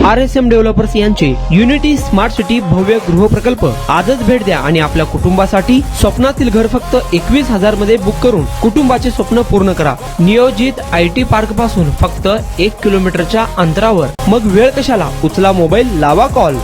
RSM developers यांचे unity smart city भव्य गृह प्रकल्प आजच भेट द्या आणि आपल्या कुटुंबासाठी स्वप्नातील घर फक्त 21,000 मध्ये बुक करून कुटुंबाचे स्वप्न पूर्ण करा। नियोजित IT पार्क पासून फक्त 1 किलोमीटरच्या अंतरावर। मग वेळ कशाला, उचला मोबाईल, लावा कॉल।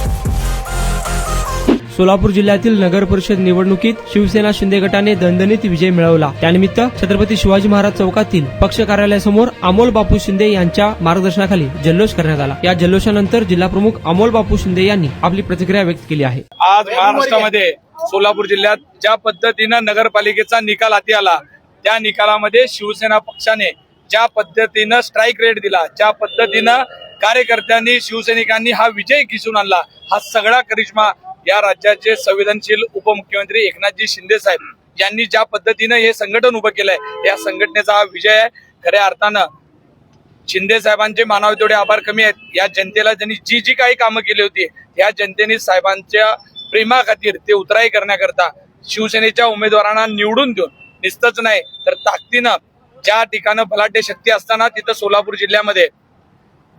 सोलापूर जिल्ह्यातील नगर परिषद निवडणुकीत शिवसेना शिंदे गटाने दणदणीत विजय मिळवला। त्यानिमित्त छत्रपती शिवाजी महाराज चौकातील पक्ष कार्यालयासमोर अमोल बापू शिंदे यांच्या मार्गदर्शनाखाली जल्लोष करण्यात आला। या जल्लोषानंतर जिल्हा प्रमुख अमोल बापू शिंदे यांनी आपली प्रतिक्रिया व्यक्त केली आहे। आज महाराष्ट्रामध्ये सोलापूर जिल्ह्यात ज्या पद्धतीने नगरपालिकेचा निकाल हाती आला, त्या निकालामध्ये शिवसेना पक्षाने ज्या पद्धतीने स्ट्राइक रेट दिला, ज्या पद्धतीने कार्यकर्त्यांनी शिवसैनिकांनी हा विजय खिसून आणला, हा सगळा करिश्मा या राज्याचे संवेदनशील उपमुख्यमंत्री एकनाथजी शिंदे साहेब यांनी ज्या पद्धतीने हे संघटन उभं केलंय, या संघटनेचा हा विजय आहे। खऱ्या अर्थानं शिंदे साहेबांचे मानावे तेवढे आभार कमी आहेत। या जनतेला त्यांनी जी काही कामं केली होती, या जनतेने साहेबांच्या प्रेमाखातीर ते उतराई करण्याकरता शिवसेनेच्या उमेदवारांना निवडून देऊन निस्तच नाही तर ताकदीनं ज्या ठिकाणी बलाढ्य शक्ती असताना तिथं सोलापूर जिल्ह्यामध्ये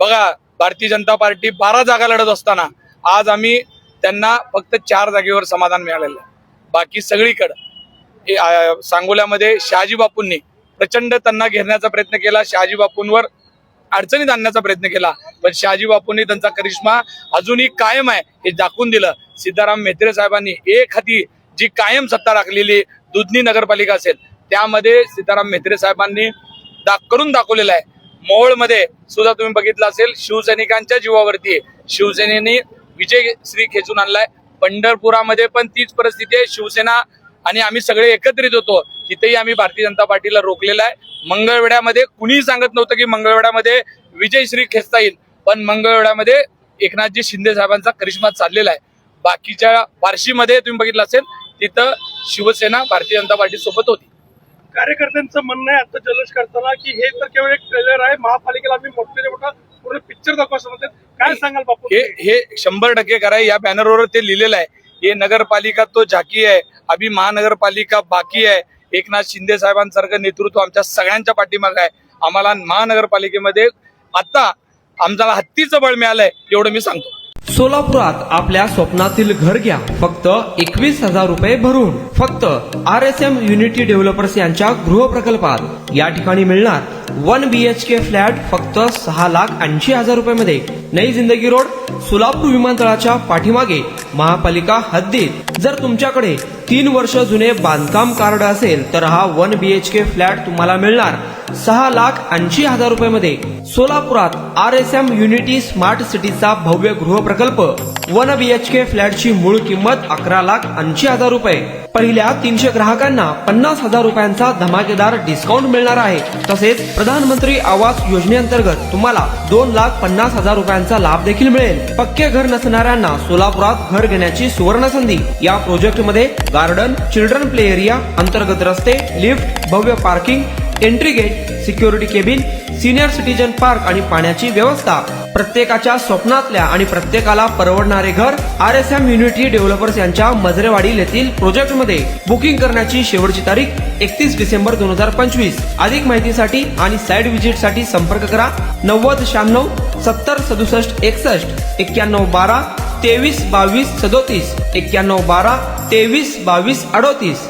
बघा, भारतीय जनता पार्टी 12 जागा लढत असताना आज आम्ही त्यांना फक्त 4 जागेवर समाधान मिळालेलं आहे। बाकी सगळीकडे सांगोल्यामध्ये शहाजी बापूंनी प्रचंड त्यांना घेरण्याचा प्रयत्न केला, शहाजी बापूंवर अडचणीत आणण्याचा प्रयत्न केला, पण शहाजी बापूंनी त्यांचा करिश्मा अजूनही कायम आहे हे दाखवून दिलं। सिद्धाराम म्हेत्रे साहेबांनी एक हाती जी कायम सत्ता राखलेली दुधनी नगरपालिका असेल, त्यामध्ये सिद्धाराम म्हेत्रे साहेबांनी करून दाखवलेलं आहे। मोहोळमध्ये सुद्धा तुम्ही बघितलं असेल, शिवसैनिकांच्या जीवावरती शिवसेनेने विजय श्री खेचून आणलाय। पंढरपुरामध्ये पण तीच परिस्थिती आहे, शिवसेना आणि आम्ही सगळे एकत्रित होतो, तिथेही आम्ही भारतीय जनता पार्टीला रोखलेला आहे। मंगळवेढ्यामध्ये कुणीही सांगत नव्हतं की मंगळवेढ्यामध्ये विजय श्री खेचता येईल, पण मंगळवेढ्यामध्ये एकनाथजी शिंदे साहेबांचा करिश्मा चाललेला आहे। बाकीच्या बार्शीमध्ये तुम्ही बघितलं असेल, तिथं शिवसेना भारतीय जनता पार्टी सोबत होती। कार्यकर्त्यांचं म्हणणं आहे आता जल्लोष करताना की हे तर केवळ एक ट्रेलर आहे, महापालिकेला आम्ही मोठे मोठा पूर्ण पिक्चर दाखवतो म्हणतात, काय सांगाल बापू? हे 100% खरं आहे। या बॅनरवर ते लिहिलेलं आहे, ये नगरपालिका तो झाकी आहे, अभी महानगरपालिका बाकी आहे। एकनाथ शिंदे साहेबांसारखं नेतृत्व आमच्या सगळ्यांच्या पाठीमागे आहे। आम्हाला महानगरपालिकेमध्ये आता आमच्याला हत्तीचं बळ मिळालंय एवढं मी सांगतो। सोलापुरात आपल्या स्वप्नातील घर घ्या फक्त 21,000 रुपये भरून। फक्त RSM युनिटी डेव्हलपर्स यांच्या गृह प्रकल्पात या ठिकाणी मिळणार 1 BHK फ्लॅट फक्त 6,80,000 रुपये मध्ये। नई जिंदगी रोड, सोलापूर विमानतळाच्या पाठीमागे, महापालिका हद्दीत। जर तुमच्याकडे 3 वर्ष जुने बांधकाम कार्ड असेल तर हा 1 BHK फ्लॅट तुम्हाला मिळणार 6,80,000 रुपये मध्ये। सोलापुरात RSM युनिटी स्मार्ट सिटीचा भव्य गृह प्रकल्प 1 BHK फ्लॅटची मूळ किंमत 11,80,000 रुपये। पहिल्या 300 ग्राहकांना 50,000 रुपयांचा धमाकेदार डिस्काउंट मिळणार आहे। तसेच प्रधानमंत्री आवास योजनेअंतर्गत तुम्हाला 2,50,000 रुपयांचा लाभ देखील मिळेल। पक्के घर नसणाऱ्यांना सोलापुरात घर घेण्याची सुवर्ण संधी। या प्रोजेक्ट मध्ये गार्डन, चिल्ड्रन प्ले एरिया, अंतर्गत रस्ते, लिफ्ट, भव्य parking, entry gate, security cabin, senior citizen park आणि पाण्याची व्यवस्था। प्रत्येकाच्या स्वप्नातल्या आणि प्रत्येकाला परवडणारे घर RSM युनिटी डेव्हलपर्स यांच्या मजरेवाडी येथील प्रोजेक्ट मध्ये। बुकिंग करण्याची शेवटची तारीख 31 डिसेंबर 2025। अधिक माहितीसाठी आणि साइट व्हिजिट साठी संपर्क करा 9096 70 67 61 91 12 23 22 37 91 12 23 22 38।